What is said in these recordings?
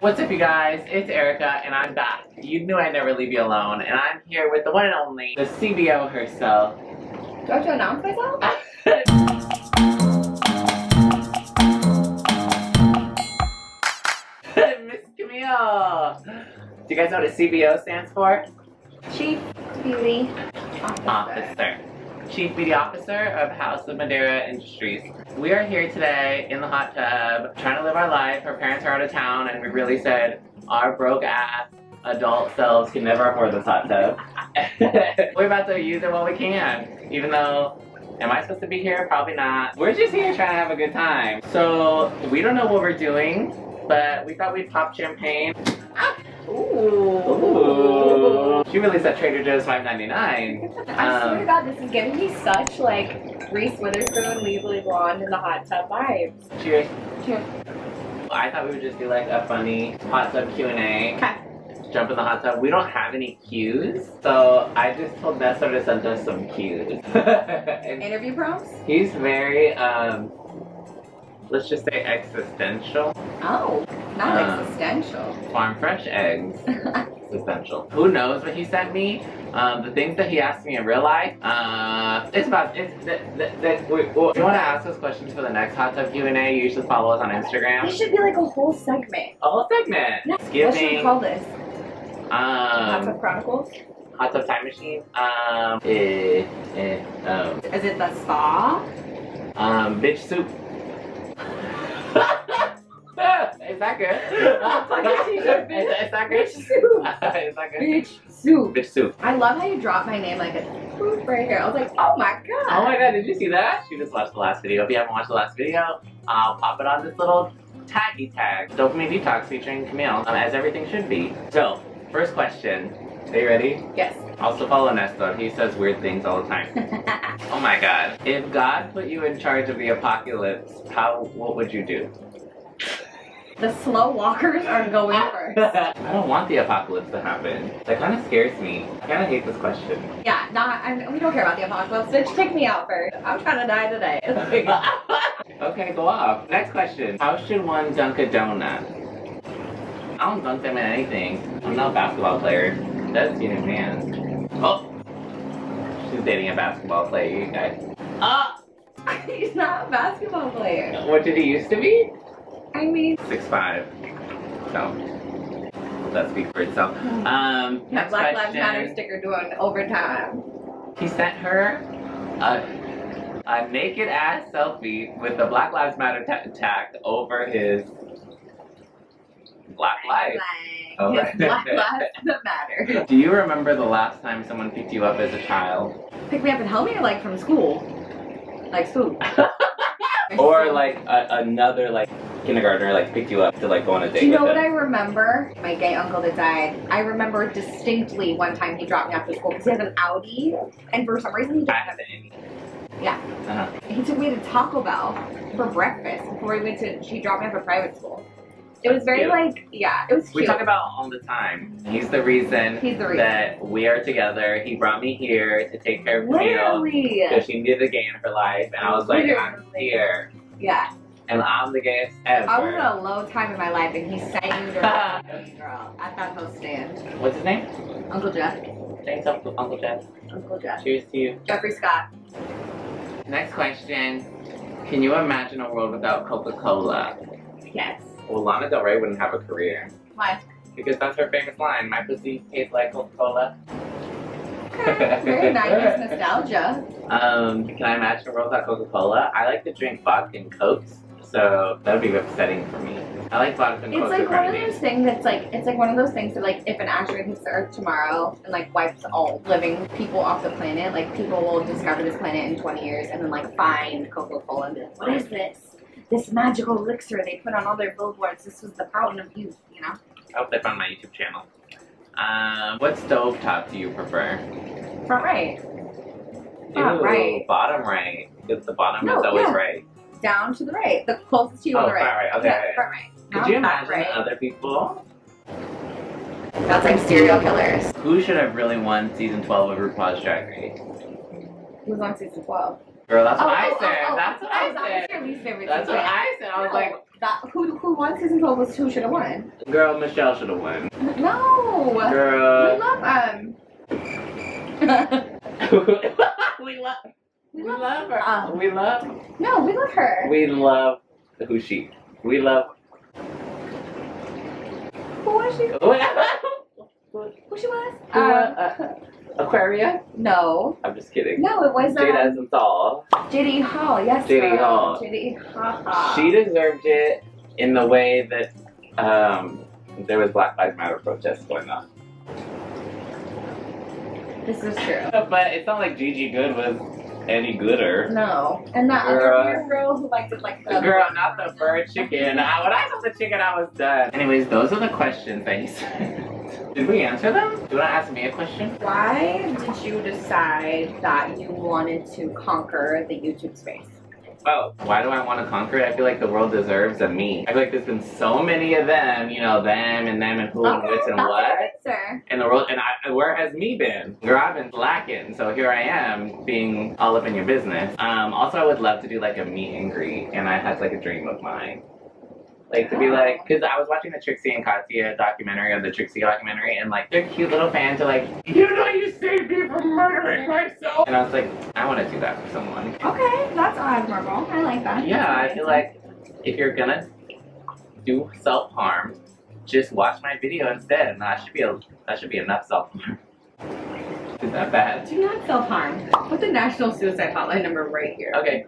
What's up, you guys? It's Erica, and I'm back. You knew I'd never leave you alone, and I'm here with the one and only, the CBO herself. Do I have to announce myself? Miss Camille! Do you guys know what a CBO stands for? Chief Beauty Officer. Chief Beauty Officer of House of Madeira Industries. We are here today in the hot tub, trying to live our life. Our parents are out of town, and we really said our broke ass adult selves can never afford this hot tub. We're about to use it while we can, even though, am I supposed to be here? Probably not. We're just here trying to have a good time. So, we don't know what we're doing, but we thought we'd pop champagne. Ah. Ooh. She really said Trader Joe's $5.99. I swear to God, this is giving me such like Reese Witherspoon, Legally Blonde in the hot tub vibes. Cheers. Cheers. I thought we would just do like a funny hot tub Q&A. Okay. Jump in the hot tub. We don't have any cues, so I just told Nessa to send us some cues. Interview prompts? He's very, let's just say existential. Oh, not existential. Farm fresh eggs. Existential. Who knows what he sent me? The things that he asked me in real life, if you want to ask us questions for the next hot tub Q&A, you usually follow us on Instagram. This should be like a whole segment. A whole segment? Yeah. What should we call this? Hot Tub Chronicles? Hot Tub Time Machine? Is it the spa? Bitch soup. Is that good? Is that good? Bitch soup. Is that good? Bitch soup. Bitch soup. I love how you dropped my name like a swoop right here. I was like, oh my god. Oh my god, did you see that? She just watched the last video. If you haven't watched the last video, I'll pop it on this little taggy tag. Dopamine Detox featuring Camille, as everything should be. So, first question. Are you ready? Yes. Also follow Nesta. He says weird things all the time. Oh my god. If God put you in charge of the apocalypse, what would you do? The slow walkers are going first. I don't want the apocalypse to happen. That kind of scares me. I kind of hate this question. Yeah, we don't care about the apocalypse. Bitch, take me out first. I'm trying to die today. Okay, go off. Next question. How should one dunk a donut? I don't dunk them in anything. I'm not a basketball player. That's you man. Oh! She's dating a basketball player, you guys. Ah! He's not a basketball player. What did he used to be? I mean... 6'5". So, that speaks for itself. That Black Lives Matter sticker doing overtime. He sent her a naked ass selfie with the Black Lives Matter tag over his Black Life. His Black Lives Matter. Do you remember the last time someone picked you up as a child? Pick me up and help me, or like from school? Like school. Or like another like kindergartner like picked you up to like go on a date. Do you know with what them? I remember? My gay uncle that died. I remember distinctly one time he dropped me off to school because he has an Audi, and for some reason he I have an Yeah. He took me to Taco Bell for breakfast before he dropped me off at private school. It was very like, yeah, it was cute. We talk about all the time. He's the reason that we are together. He brought me here to take care of Camille because she needed a gay in her life, and I was like, I'm here. Yeah. And I'm the gayest ever. I was at a low time in my life, and he sang girl at that host stand. What's his name? Uncle Jeff. Thanks, Uncle Jeff. Uncle Jeff. Cheers to you. Jeffrey Scott. Next question. Can you imagine a world without Coca-Cola? Yes. Well, Lana Del Rey wouldn't have a career. Why? Because that's her famous line. My pussy tastes like Coca-Cola. Very 90s nostalgia. Can I imagine a world without Coca-Cola? I like to drink vodka and Cokes, so that would be upsetting for me. I like vodka and Cokes. It's like one of those things that's like, it's like one of those things that like, if an asteroid hits the Earth tomorrow and like wipes all living people off the planet, like people will discover this planet in 20 years and then like find Coca-Cola and be like, what is this? This magical elixir they put on all their billboards. This was the fountain of youth, you know? I hope they found my YouTube channel. What stovetop do you prefer? Front right. Front right. Bottom right. Because the bottom is always right. Down to the right. The closest to you on the right. Front right. Okay. Yeah, front right. Could you imagine other people? That's like serial killers. Who should have really won season 12 of RuPaul's Drag Race? Who's on season 12? Girl, that's what I said. That's what I That was said. your least favorite That's what season. I said. I was like, who won season 12 was who should have won. girl, Michelle should have won. No. Girl. We love we love her. we love. No, we love her. We love who she. We love. Who was she? Who she was? Aquaria? No. I'm just kidding. No, it was Jada Zenthal. JD Hall. Yes. JD Hall. JD Hall. She deserved it in the way that there was Black Lives Matter protests going on. This is true. But it's not like Gigi Good was any gooder. No. And that other girl who liked it like the girl, not the bird chicken. When I saw the chicken, I was done. Anyways, those are the questions that he said. Did we answer them? Do you want to ask me a question? Why did you decide that you wanted to conquer the YouTube space? Oh, why do I want to conquer it? I feel like the world deserves a me. I feel like there's been so many of them, you know, them and who and which and what. And the world, and where has me been? Girl, I've been slacking, so here I am being all up in your business. Also, I would love to do like a meet and greet, and that's like a dream of mine. Like to be like, because I was watching the Trixie and Katya documentary, the Trixie documentary, and like their cute little fans are like, you know you saved me from murdering myself. And I was like, I want to do that for someone. Okay, that's admirable. I like that. Yeah, I feel like if you're gonna do self-harm, just watch my video instead, and that should be enough self-harm. Is that bad? Do not self-harm. Put the National Suicide Hotline number right here. Okay.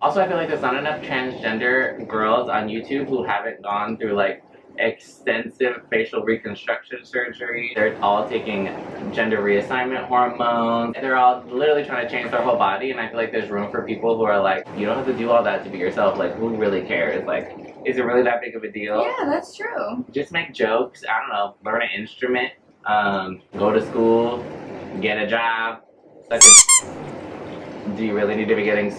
Also, I feel like there's not enough transgender girls on YouTube who haven't gone through like extensive facial reconstruction surgery. They're all taking gender reassignment hormones. They're all literally trying to change their whole body, and I feel like there's room for people who are like, you don't have to do all that to be yourself. Like, who really cares? Like, is it really that big of a deal? Yeah, that's true. Just make jokes. I don't know. Learn an instrument. Go to school. Get a job. Do you really need to be getting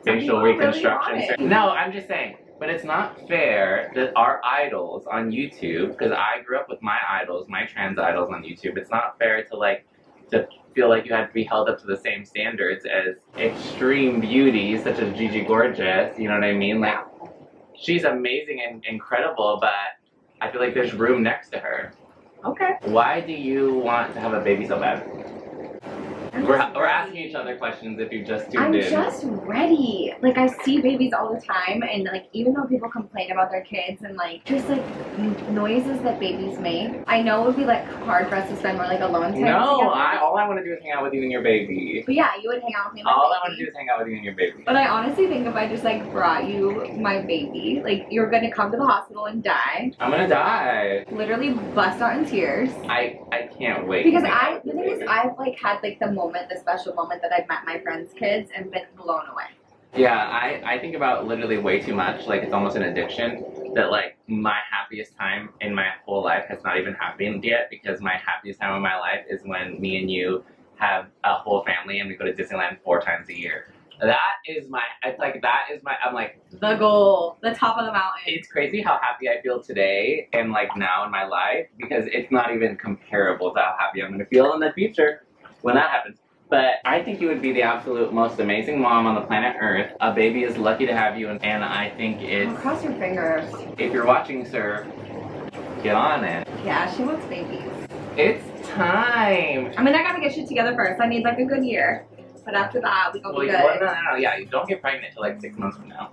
facial reconstruction? Really no, I'm just saying. But it's not fair that our idols on YouTube, because I grew up with my idols, my trans idols on YouTube, it's not fair to feel like you have to be held up to the same standards as extreme beauties such as Gigi Gorgeous, you know what I mean? Like, she's amazing and incredible, but I feel like there's room next to her. Okay. Why do you want to have a baby so bad? We're asking each other questions if you just tuned in. I'm just ready. Like, I see babies all the time, and like, even though people complain about their kids and like, just like noises that babies make, I know it would be like hard for us to spend more like alone time. No, all I want to do is hang out with you and your baby. But yeah, you would hang out with me and my All baby. I want to do is hang out with you and your baby. But I honestly think if I just like brought you my baby, like, you're gonna come to the hospital and die. I'm gonna die. Literally bust out in tears. I can't wait. Because the thing is, I've like had like the special moment that I've met my friends' kids and been blown away. Yeah, I think about literally way too much. Like, it's almost an addiction that like my happiest time in my whole life has not even happened yet, because my happiest time of my life is when me and you have a whole family and we go to Disneyland 4 times a year. I'm like, The goal, the top of the mountain. it's crazy how happy I feel today and like now in my life, because it's not even comparable to how happy I'm gonna feel in the future when that happens. But I think you would be the absolute most amazing mom on the planet Earth. A baby is lucky to have you, and I think it's... Cross your fingers. If you're watching, sir, get on it. Yeah, she wants babies. It's time. I mean, I gotta get shit together first. I need like a good year. But after that, we gonna be good. No. Yeah, you don't get pregnant till like 6 months from now.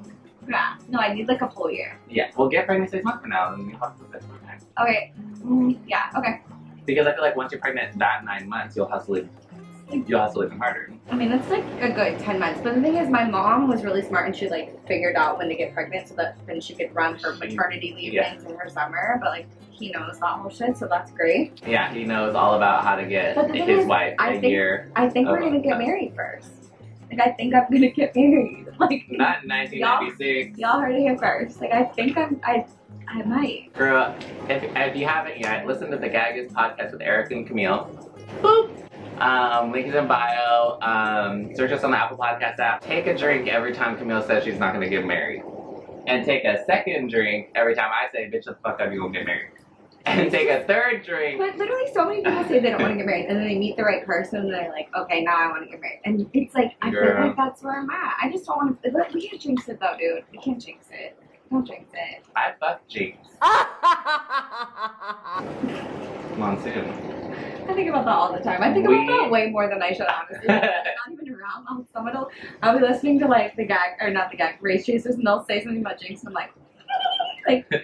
Yeah. No, I need like a full year. Yeah, we'll get pregnant 6 months from now, and we talk about this sometime. Okay. Yeah, okay. Because I feel like once you're pregnant that 9 months, you'll hustle even harder. I mean, that's like a good 10 months. But the thing is, my mom was really smart and she like figured out when to get pregnant so that then she could run her maternity leave things in her summer. But like, he knows that whole shit, so that's great. Yeah, he knows all about how to get his wife a year. I think we're gonna get married first. Like, I think I'm gonna get married. Like, not in 1996. Y'all heard it here first. Like, I think I might. Girl, if you haven't yet, listen to the Gag Is podcast with Erica and Camille. Boop. Link is in bio. Search us on the Apple Podcast app. Take a drink every time Camille says she's not gonna get married. And take a second drink every time I say, bitch, the fuck up, you gonna get married. and take a third drink. But literally so many people say they don't want to get married and then they meet the right person and they're like, okay, now I want to get married. And it's like, I feel like that's where I'm at. I just don't want to, we can't jinx it though, dude. We can't jinx it. Don't jinx it. I fuck Jinx. Monsoon. I think about that all the time. I think about that way more than I should, honestly. I'm not even around. I'll be listening to like the Gag, or not the Gag, Race Chasers, and they'll say something about Jinx, and I'm like,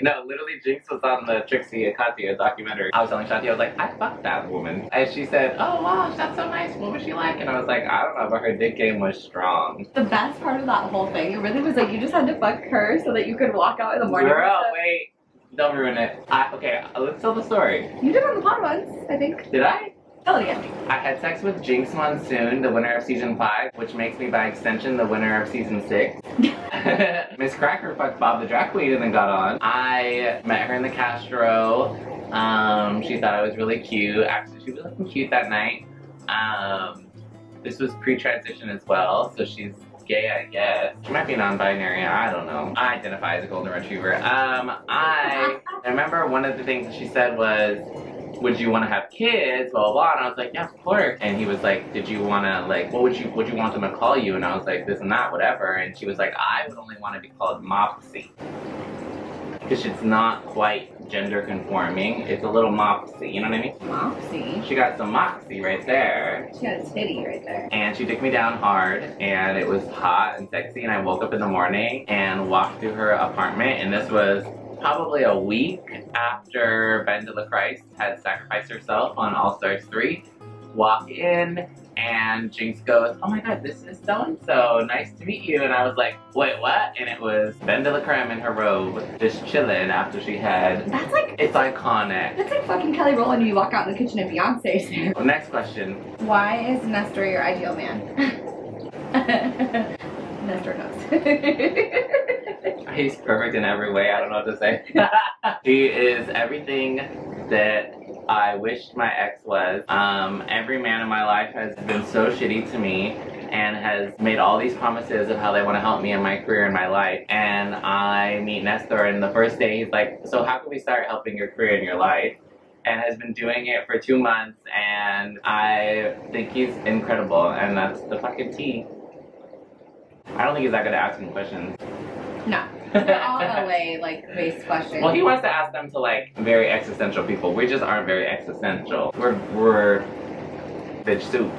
No, literally Jinx was on the Trixie Akatia documentary. I was telling Shanti, I was like, I fucked that woman. And she said, oh wow, that's so nice. What was she like? And I was like, I don't know, but her dick game was strong. The best part of that whole thing, it really was like, you just had to fuck her so that you could walk out in the morning. Girl, wait. Don't ruin it. Okay, let's tell the story. You did on the pod once, I think. Did I? Tell it again. I had sex with Jinx Monsoon, the winner of season 5, which makes me by extension the winner of season 6. Miss Cracker fucked Bob the drag queen and then got on. I met her in the Castro. She thought I was really cute. Actually, she was looking cute that night. This was pre-transition as well, so she's gay, I guess. She might be non-binary, I don't know. I identify as a golden retriever. I remember one of the things that she said was, would you want to have kids, blah, blah, blah, and I was like, yeah, of course. And he was like, did you want to, like, what would you want them to call you? And I was like, this and that, whatever. And she was like, I would only want to be called Mopsy. Because it's not quite gender conforming. It's a little Mopsy, you know what I mean? Mopsy? She got some moxie right there. She got a titty right there. And she took me down hard, and it was hot and sexy, and I woke up in the morning and walked through her apartment, and this was probably a week after Ben de la Christ had sacrificed herself on All Stars 3. Walk in, and Jinx goes, oh my god, this is so-and-so, nice to meet you. And I was like, wait, what? And it was Ben de la Creme in her robe, just chilling after she had... That's like... It's iconic. That's like fucking Kelly Rowland when you walk out in the kitchen and Beyonce's there. Well, next question. Why is Nestor your ideal man? Nestor knows. He's perfect in every way, I don't know what to say. He is everything that I wished my ex was. Every man in my life has been so shitty to me and has made all these promises of how they want to help me in my career and my life. And I meet Nestor, and the first day he's like, so how can we start helping your career and your life? And has been doing it for 2 months, and I think he's incredible, and that's the fucking tea. I don't think he's that good at asking questions. No. They're all LA, like, based questions. Well, he wants to ask them to, like, very existential people. We just aren't very existential. We're bitch soup.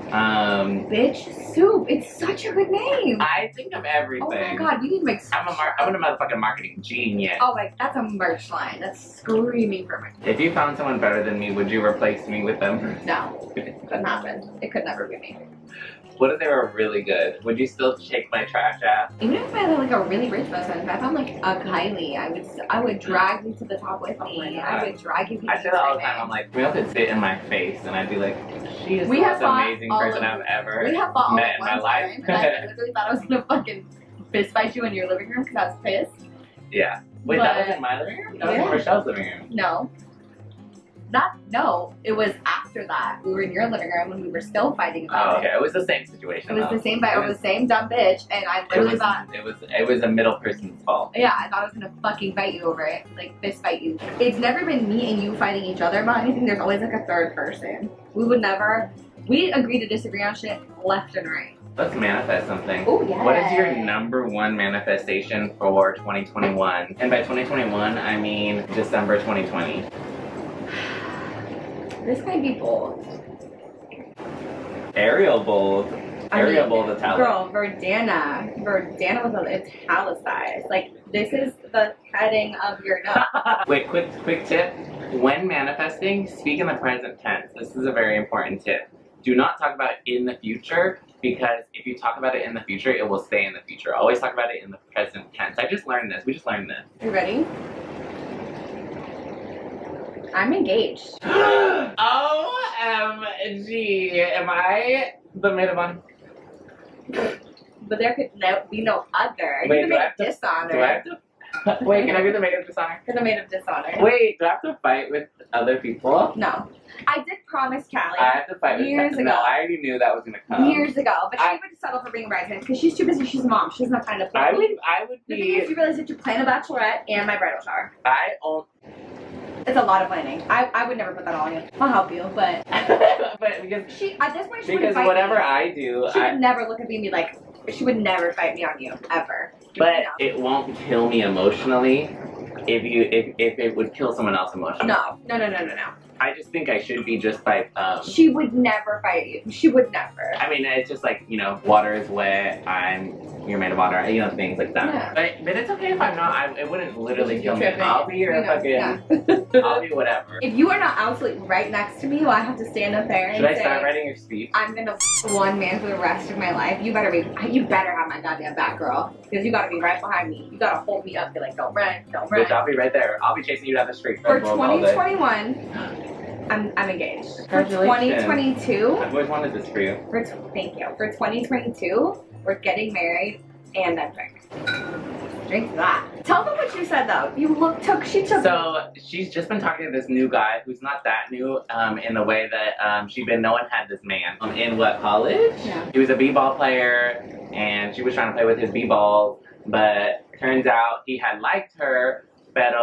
Bitch soup. It's such a good name. I think of everything. Oh my god, we need to make... I'm a motherfucking marketing genius. Oh, like, that's a merch line. That's screaming for merch. If you found someone better than me, would you replace me with them? No. Couldn't happen. It could never be me. What if they were really good? Would you still shake my trash ass? Even if I had like a really rich best friend, if I found like a Kylie, I would drag you to the top with me. I would drag you. I say that all the time. I'm like, Camille could sit in my face, and I'd be like, she is the most amazing person I've ever met in my life. And I literally thought I was gonna fucking fist fight you in your living room because I was pissed. Yeah. Wait, that was in my living room? That was in Rochelle's living room. No. No, it was after that. We were in your living room when we were still fighting about it. It was the same situation. It was the same fight over the same dumb bitch, and I literally thought it was a middle person's fault. Yeah, I thought I was gonna fucking fight you over it, like fist fight you. It's never been me and you fighting each other about anything. There's always like a third person. We agree to disagree on shit left and right. Let's manifest something. Oh yeah. What is your #1 manifestation for 2021? And by 2021, I mean December 2020. This might be bold. Ariel bold. Ariel bold Italic. Girl, Verdana. Verdana was italicized. Like, this is the heading of your note. Wait, quick tip. When manifesting, speak in the present tense. This is a very important tip. Do not talk about it in the future, because if you talk about it in the future, it will stay in the future. Always talk about it in the present tense. I just learned this. We just learned this. You ready? I'm engaged. OMG. Am I the maid of honor? But there could be no other. Wait, You're the maid of dishonor. Do I have to? Wait, can I be the maid of dishonor? You're the maid of dishonor. Wait, do I have to fight with other people? No. I did promise Callie. I have to fight with years ago. No, I already knew that was gonna come. Years ago, but she would settle for being a bridesmaid because she's too busy. She's a mom. She doesn't have time to play. I would The thing is, you realize that you plan a bachelorette and my bridal shower. It's a lot of planning. I would never put that all on you. I'll help you, but but because she at this point she because wouldn't fight whatever me. I do, She would never look at me and be like, she would never fight me on you ever. but it won't kill me emotionally if it would kill someone else emotionally. No. I just think I should be just by She would never fight you. She would never. I mean, it's just like, you know, water is wet, you're made of water, you know, things like that. Yeah. But it's okay if I'm not, it wouldn't literally kill me. Tripping. I'll be your fucking, I'll be whatever. If you are not absolutely right next to me, well, I have to stand up there and Should I say, start writing your speech? I'm gonna one man for the rest of my life. You better have my goddamn back, girl. Because you gotta be right behind me. You gotta hold me up, be like, don't run. Bitch, I'll be right there. I'll be chasing you down the street. For 2021, I'm engaged. For 2022, I've always wanted this for you. Thank you. For 2022, we're getting married and then drink. Drink that. Tell them what you said though. She took. So she's just been talking to this new guy who's not that new in the way that no one had this man. In what, college? Yeah. He was a b-ball player and she was trying to play with his b-balls, but turns out he had liked her, but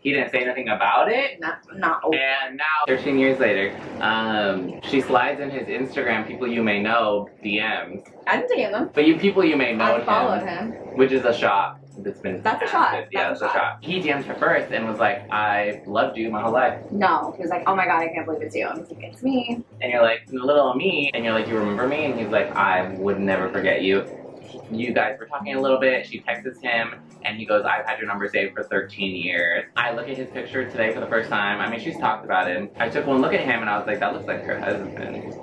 he didn't say anything about it. Not open. And now, 13 years later, she slides in his Instagram, people you may know, DMs. I didn't DM them. But people you may know I followed him. Which is a shot. That's a shot. Yeah, that's a shot. He DM'd her first and was like, I loved you my whole life. No, he was like, oh my god, I can't believe it's you. And he's like, it's me. And you're like, little me. And you're like, you remember me? And he's like, I would never forget you. You guys were talking a little bit. She texts him and he goes, I've had your number saved for 13 years. I look at his picture today for the first time. I mean, she's talked about him. I took one look at him and I was like, that looks like her husband.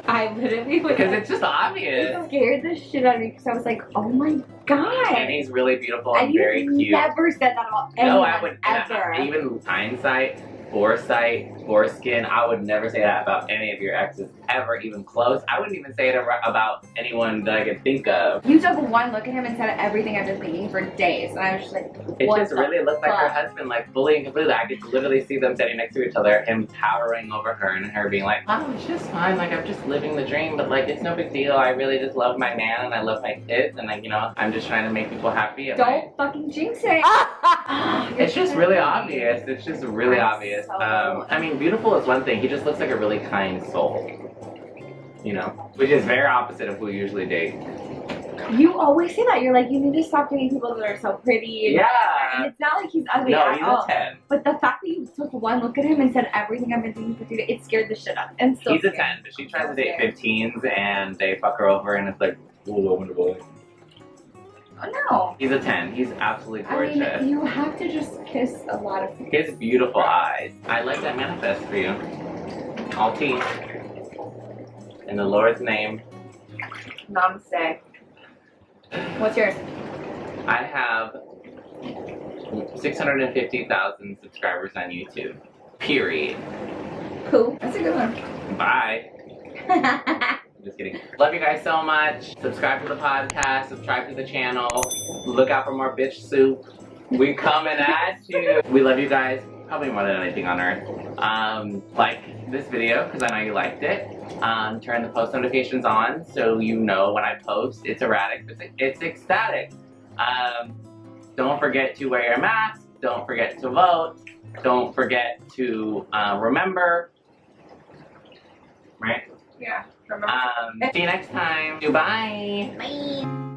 I literally was because it's just obvious. It scared the shit out of me because I was like, oh my god. And he's really beautiful and very cute. Never said that about anyone. No, I would ever. Even hindsight, foresight, foreskin, I would never say that about any of your exes ever, even close. I wouldn't even say it about anyone that I could think of. You took one look at him and said everything I've been thinking for days, and I was just like, it just really looked like her husband, like fully and completely. I could literally see them sitting next to each other, him towering over her and her being like, oh, it's just fine, like I'm just living the dream, but like it's no big deal. I really just love my man and I love my kids and like, you know, I'm just trying to make people happy. Don't fucking jinx it. It's just really obvious. It's just really obvious. I mean, beautiful is one thing. He just looks like a really kind soul. You know? Which is very opposite of who we usually date. You always say that. You're like, you need to stop dating people that are so pretty. Yeah. And it's not like he's ugly no, at he's all. a 10. But the fact that you took one look at him and said everything I've been thinking for 3 days, it scared the shit out of me. And still he's a 10. But she tries to date 15s and they fuck her over and it's like, oh, wonderful. Oh, no. He's a 10. He's absolutely gorgeous. I mean, you have to just kiss a lot of people. His beautiful eyes. I like that manifest for you. All teeth. In the Lord's name. Namaste. What's yours? I have 650,000 subscribers on YouTube. Period. Cool. That's a good one. Bye. Just kidding. Love you guys so much. Subscribe to the podcast. Subscribe to the channel. Look out for more bitch soup. We coming at you. We love you guys. Probably more than anything on earth. Like this video because I know you liked it. Turn the post notifications on so you know when I post. It's erratic. It's ecstatic. Don't forget to wear your mask. Don't forget to vote. Don't forget to remember. Right? Yeah. See you next time. Goodbye. Bye.